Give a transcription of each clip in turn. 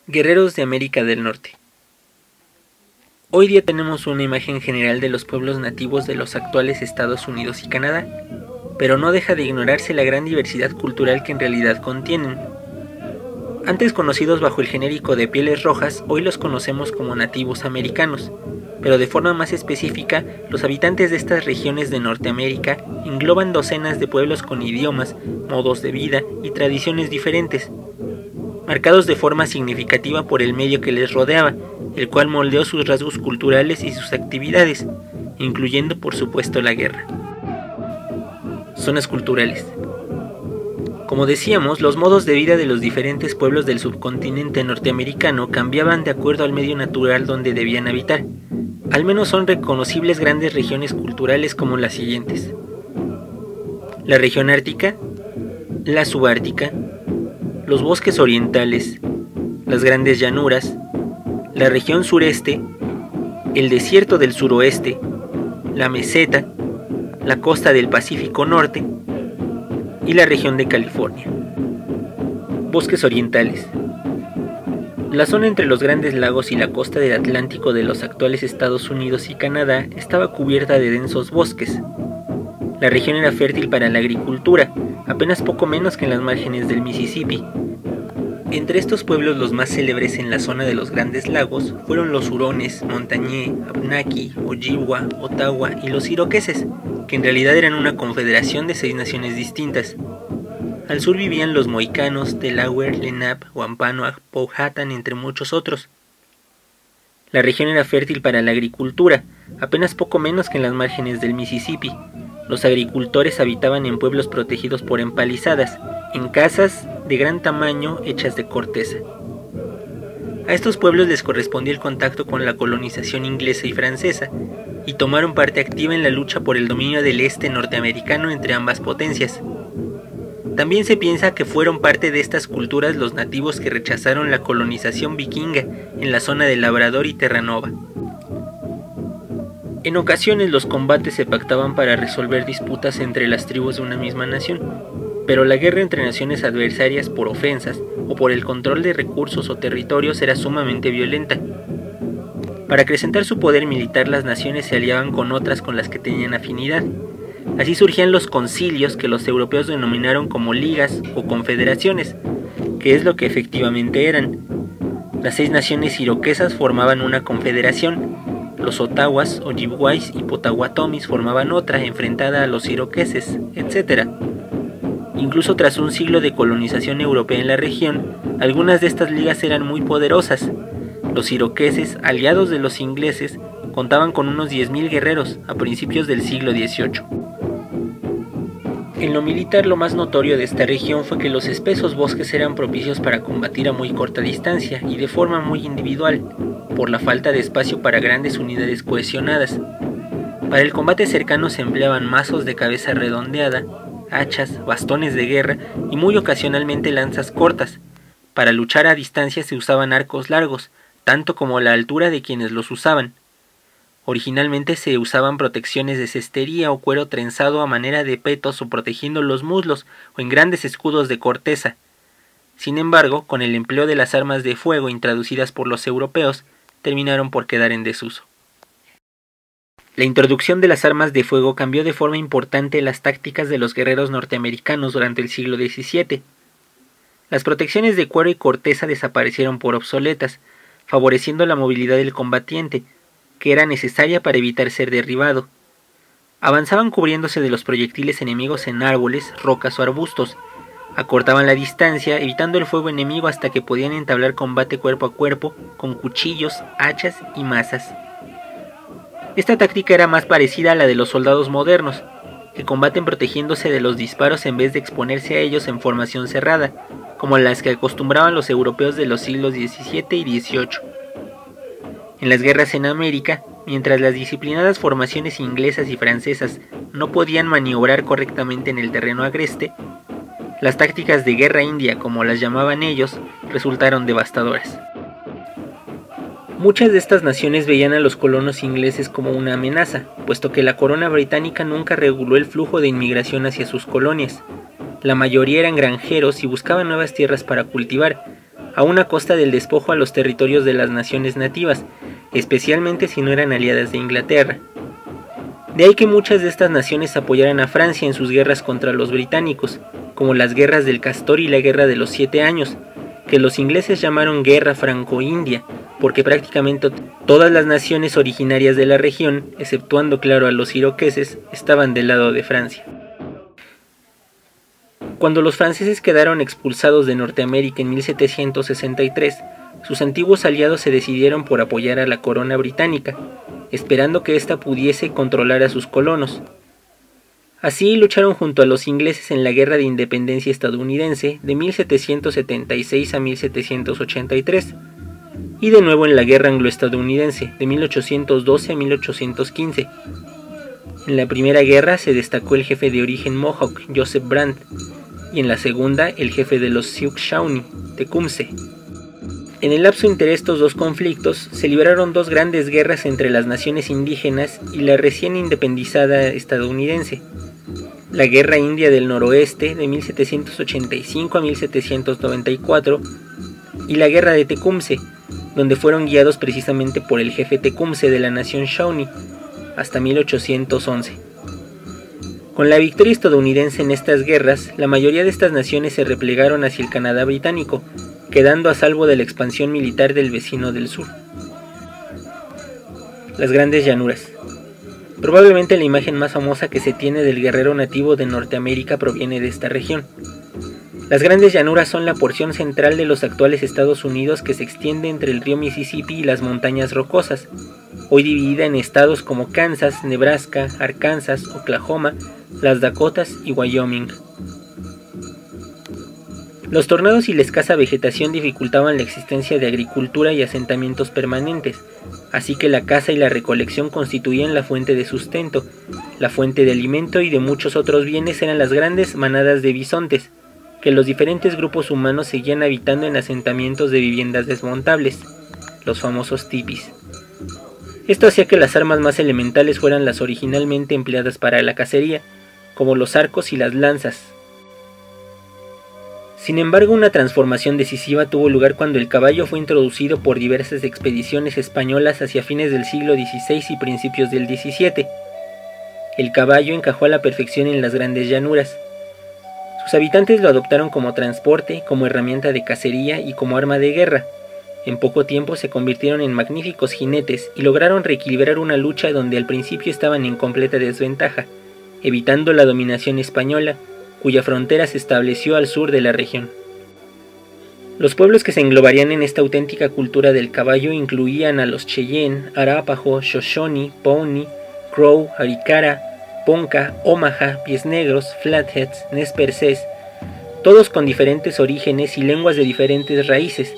Guerreros de América del Norte. Hoy día tenemos una imagen general de los pueblos nativos de los actuales Estados Unidos y Canadá, pero no deja de ignorarse la gran diversidad cultural que en realidad contienen. Antes conocidos bajo el genérico de pieles rojas, hoy los conocemos como nativos americanos, pero de forma más específica, los habitantes de estas regiones de Norteamérica engloban docenas de pueblos con idiomas, modos de vida y tradiciones diferentes, marcados de forma significativa por el medio que les rodeaba, el cual moldeó sus rasgos culturales y sus actividades, incluyendo por supuesto la guerra. Zonas culturales. Como decíamos, los modos de vida de los diferentes pueblos del subcontinente norteamericano cambiaban de acuerdo al medio natural donde debían habitar. Al menos son reconocibles grandes regiones culturales como las siguientes: la región ártica, la subártica, los bosques orientales, las grandes llanuras, la región sureste, el desierto del suroeste, la meseta, la costa del Pacífico Norte y la región de California. Bosques orientales. La zona entre los Grandes Lagos y la costa del Atlántico de los actuales Estados Unidos y Canadá estaba cubierta de densos bosques. La región era fértil para la agricultura, apenas poco menos que en las márgenes del Mississippi. Entre estos pueblos los más célebres en la zona de los Grandes Lagos fueron los Hurones, Montañé, Abnaki, Ojibwa, Ottawa y los Iroqueses, que en realidad eran una confederación de 6 naciones distintas. Al sur vivían los Mohicanos, Delaware, Lenape, Wampanoag, Powhatan, entre muchos otros. La región era fértil para la agricultura, apenas poco menos que en las márgenes del Mississippi. Los agricultores habitaban en pueblos protegidos por empalizadas, en casas de gran tamaño hechas de corteza. A estos pueblos les correspondía el contacto con la colonización inglesa y francesa, y tomaron parte activa en la lucha por el dominio del este norteamericano entre ambas potencias. También se piensa que fueron parte de estas culturas los nativos que rechazaron la colonización vikinga en la zona de Labrador y Terranova. En ocasiones los combates se pactaban para resolver disputas entre las tribus de una misma nación, pero la guerra entre naciones adversarias por ofensas o por el control de recursos o territorios era sumamente violenta. Para acrecentar su poder militar, las naciones se aliaban con otras con las que tenían afinidad. Así surgían los concilios, que los europeos denominaron como ligas o confederaciones, que es lo que efectivamente eran. Las 6 naciones iroquesas formaban una confederación. Los Ottawas, Ojibwais y Potawatomis formaban otra, enfrentada a los iroqueses, etc. Incluso tras un siglo de colonización europea en la región, algunas de estas ligas eran muy poderosas. Los iroqueses, aliados de los ingleses, contaban con unos 10.000 guerreros a principios del siglo XVIII. En lo militar, lo más notorio de esta región fue que los espesos bosques eran propicios para combatir a muy corta distancia y de forma muy individual, por la falta de espacio para grandes unidades cohesionadas. Para el combate cercano se empleaban mazos de cabeza redondeada, hachas, bastones de guerra y muy ocasionalmente lanzas cortas. Para luchar a distancia se usaban arcos largos, tanto como la altura de quienes los usaban. Originalmente se usaban protecciones de cestería o cuero trenzado a manera de petos o protegiendo los muslos o en grandes escudos de corteza. Sin embargo, con el empleo de las armas de fuego introducidas por los europeos, terminaron por quedar en desuso. La introducción de las armas de fuego cambió de forma importante las tácticas de los guerreros norteamericanos durante el siglo XVII. Las protecciones de cuero y corteza desaparecieron por obsoletas, favoreciendo la movilidad del combatiente, que era necesaria para evitar ser derribado. Avanzaban cubriéndose de los proyectiles enemigos en árboles, rocas o arbustos. Acortaban la distancia, evitando el fuego enemigo hasta que podían entablar combate cuerpo a cuerpo con cuchillos, hachas y mazas. Esta táctica era más parecida a la de los soldados modernos, que combaten protegiéndose de los disparos en vez de exponerse a ellos en formación cerrada, como las que acostumbraban los europeos de los siglos XVII y XVIII. En las guerras en América, mientras las disciplinadas formaciones inglesas y francesas no podían maniobrar correctamente en el terreno agreste, las tácticas de guerra india, como las llamaban ellos, resultaron devastadoras. Muchas de estas naciones veían a los colonos ingleses como una amenaza, puesto que la corona británica nunca reguló el flujo de inmigración hacia sus colonias. La mayoría eran granjeros y buscaban nuevas tierras para cultivar, aún a costa del despojo a los territorios de las naciones nativas, especialmente si no eran aliadas de Inglaterra. De ahí que muchas de estas naciones apoyaran a Francia en sus guerras contra los británicos, como las guerras del Castor y la Guerra de los 7 años, que los ingleses llamaron Guerra Franco-India, porque prácticamente todas las naciones originarias de la región, exceptuando claro a los iroqueses, estaban del lado de Francia. Cuando los franceses quedaron expulsados de Norteamérica en 1763, sus antiguos aliados se decidieron por apoyar a la corona británica, esperando que ésta pudiese controlar a sus colonos. Así lucharon junto a los ingleses en la Guerra de Independencia estadounidense de 1776 a 1783, y de nuevo en la Guerra anglo-estadounidense de 1812 a 1815. En la primera guerra se destacó el jefe de origen Mohawk, Joseph Brant, y en la segunda el jefe de los Sioux Shawnee, Tecumseh. En el lapso entre estos dos conflictos se libraron dos grandes guerras entre las naciones indígenas y la recién independizada estadounidense: la Guerra India del Noroeste de 1785 a 1794 y la Guerra de Tecumseh, donde fueron guiados precisamente por el jefe Tecumseh de la nación Shawnee, hasta 1811. Con la victoria estadounidense en estas guerras, la mayoría de estas naciones se replegaron hacia el Canadá británico, quedando a salvo de la expansión militar del vecino del sur. Las Grandes Llanuras. Probablemente la imagen más famosa que se tiene del guerrero nativo de Norteamérica proviene de esta región. Las Grandes Llanuras son la porción central de los actuales Estados Unidos que se extiende entre el río Mississippi y las montañas rocosas, hoy dividida en estados como Kansas, Nebraska, Arkansas, Oklahoma, las Dakotas y Wyoming. Los tornados y la escasa vegetación dificultaban la existencia de agricultura y asentamientos permanentes, así que la caza y la recolección constituían la fuente de sustento. La fuente de alimento y de muchos otros bienes eran las grandes manadas de bisontes, que los diferentes grupos humanos seguían habitando en asentamientos de viviendas desmontables, los famosos tipis. Esto hacía que las armas más elementales fueran las originalmente empleadas para la cacería, como los arcos y las lanzas. Sin embargo, una transformación decisiva tuvo lugar cuando el caballo fue introducido por diversas expediciones españolas hacia fines del siglo XVI y principios del XVII. El caballo encajó a la perfección en las Grandes Llanuras. Sus habitantes lo adoptaron como transporte, como herramienta de cacería y como arma de guerra. En poco tiempo se convirtieron en magníficos jinetes y lograron reequilibrar una lucha donde al principio estaban en completa desventaja, evitando la dominación española, cuya frontera se estableció al sur de la región. Los pueblos que se englobarían en esta auténtica cultura del caballo incluían a los Cheyenne, Arapaho, Shoshone, Pawnee, Crow, Arikara, Ponca, Omaha, Pies Negros, Flatheads, Nez Percés, todos con diferentes orígenes y lenguas de diferentes raíces,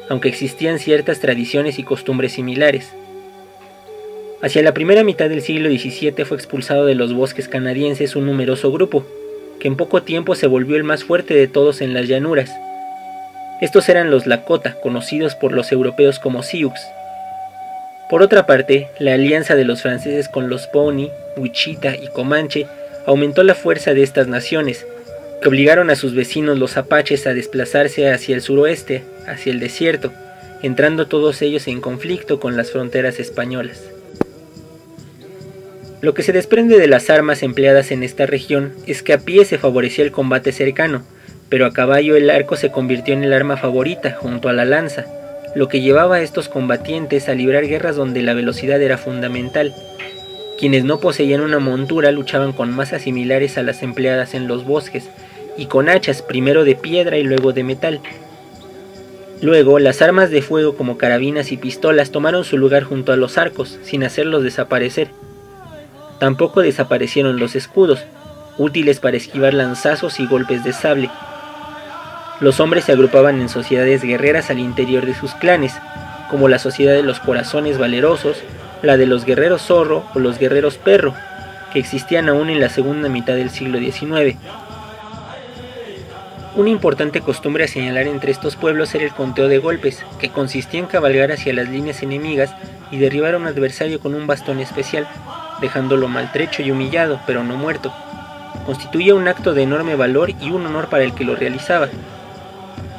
aunque existían ciertas tradiciones y costumbres similares. Hacia la primera mitad del siglo XVII fue expulsado de los bosques canadienses un numeroso grupo, que en poco tiempo se volvió el más fuerte de todos en las llanuras. Estos eran los Lakota, conocidos por los europeos como Sioux. Por otra parte, la alianza de los franceses con los Pawnee, Wichita y Comanche aumentó la fuerza de estas naciones, que obligaron a sus vecinos los apaches a desplazarse hacia el suroeste, hacia el desierto, entrando todos ellos en conflicto con las fronteras españolas. Lo que se desprende de las armas empleadas en esta región es que a pie se favorecía el combate cercano, pero a caballo el arco se convirtió en el arma favorita junto a la lanza, lo que llevaba a estos combatientes a librar guerras donde la velocidad era fundamental. Quienes no poseían una montura luchaban con masas similares a las empleadas en los bosques, y con hachas primero de piedra y luego de metal. Luego, las armas de fuego como carabinas y pistolas tomaron su lugar junto a los arcos, sin hacerlos desaparecer. Tampoco desaparecieron los escudos, útiles para esquivar lanzazos y golpes de sable. Los hombres se agrupaban en sociedades guerreras al interior de sus clanes, como la sociedad de los corazones valerosos, la de los guerreros zorro o los guerreros perro, que existían aún en la segunda mitad del siglo XIX. Una importante costumbre a señalar entre estos pueblos era el conteo de golpes, que consistía en cabalgar hacia las líneas enemigas y derribar a un adversario con un bastón especial, dejándolo maltrecho y humillado, pero no muerto. Constituía un acto de enorme valor y un honor para el que lo realizaba.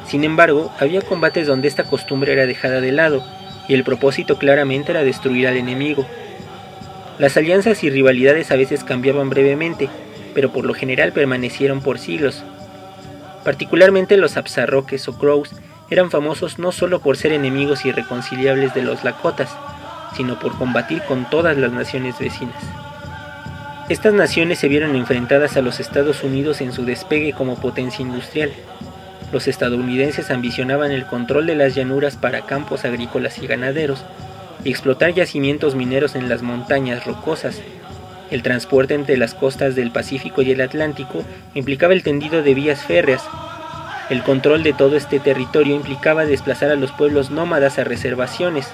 Sin embargo, había combates donde esta costumbre era dejada de lado, y el propósito claramente era destruir al enemigo. Las alianzas y rivalidades a veces cambiaban brevemente, pero por lo general permanecieron por siglos. Particularmente los Absarroques o Crows eran famosos no solo por ser enemigos irreconciliables de los Lakotas, sino por combatir con todas las naciones vecinas. Estas naciones se vieron enfrentadas a los Estados Unidos en su despegue como potencia industrial. Los estadounidenses ambicionaban el control de las llanuras para campos agrícolas y ganaderos, y explotar yacimientos mineros en las montañas rocosas. El transporte entre las costas del Pacífico y el Atlántico implicaba el tendido de vías férreas. El control de todo este territorio implicaba desplazar a los pueblos nómadas a reservaciones.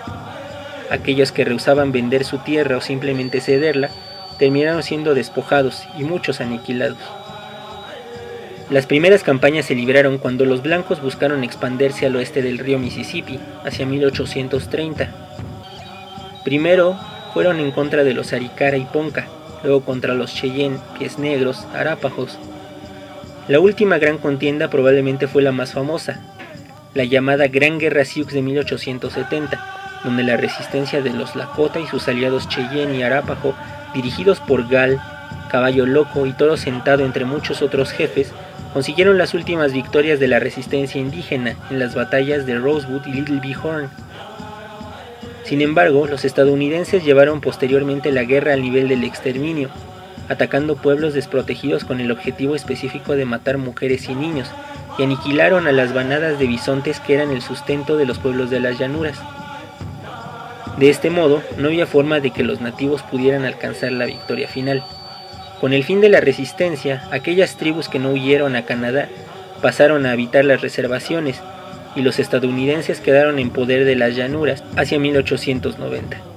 Aquellos que rehusaban vender su tierra o simplemente cederla, terminaron siendo despojados y muchos aniquilados. Las primeras campañas se libraron cuando los blancos buscaron expandirse al oeste del río Mississippi, hacia 1830. Primero fueron en contra de los Arikara y Ponca, luego contra los Cheyenne, Pies Negros, Arápajos. La última gran contienda probablemente fue la más famosa, la llamada Gran Guerra Sioux de 1870, donde la resistencia de los Lakota y sus aliados Cheyenne y Arápajo, dirigidos por Gall, Caballo Loco y Toro Sentado entre muchos otros jefes, consiguieron las últimas victorias de la resistencia indígena en las batallas de Rosewood y Little Bighorn. Sin embargo, los estadounidenses llevaron posteriormente la guerra al nivel del exterminio, atacando pueblos desprotegidos con el objetivo específico de matar mujeres y niños, y aniquilaron a las banadas de bisontes que eran el sustento de los pueblos de las llanuras. De este modo, no había forma de que los nativos pudieran alcanzar la victoria final. Con el fin de la resistencia, aquellas tribus que no huyeron a Canadá pasaron a habitar las reservaciones, y los estadounidenses quedaron en poder de las llanuras hacia 1890.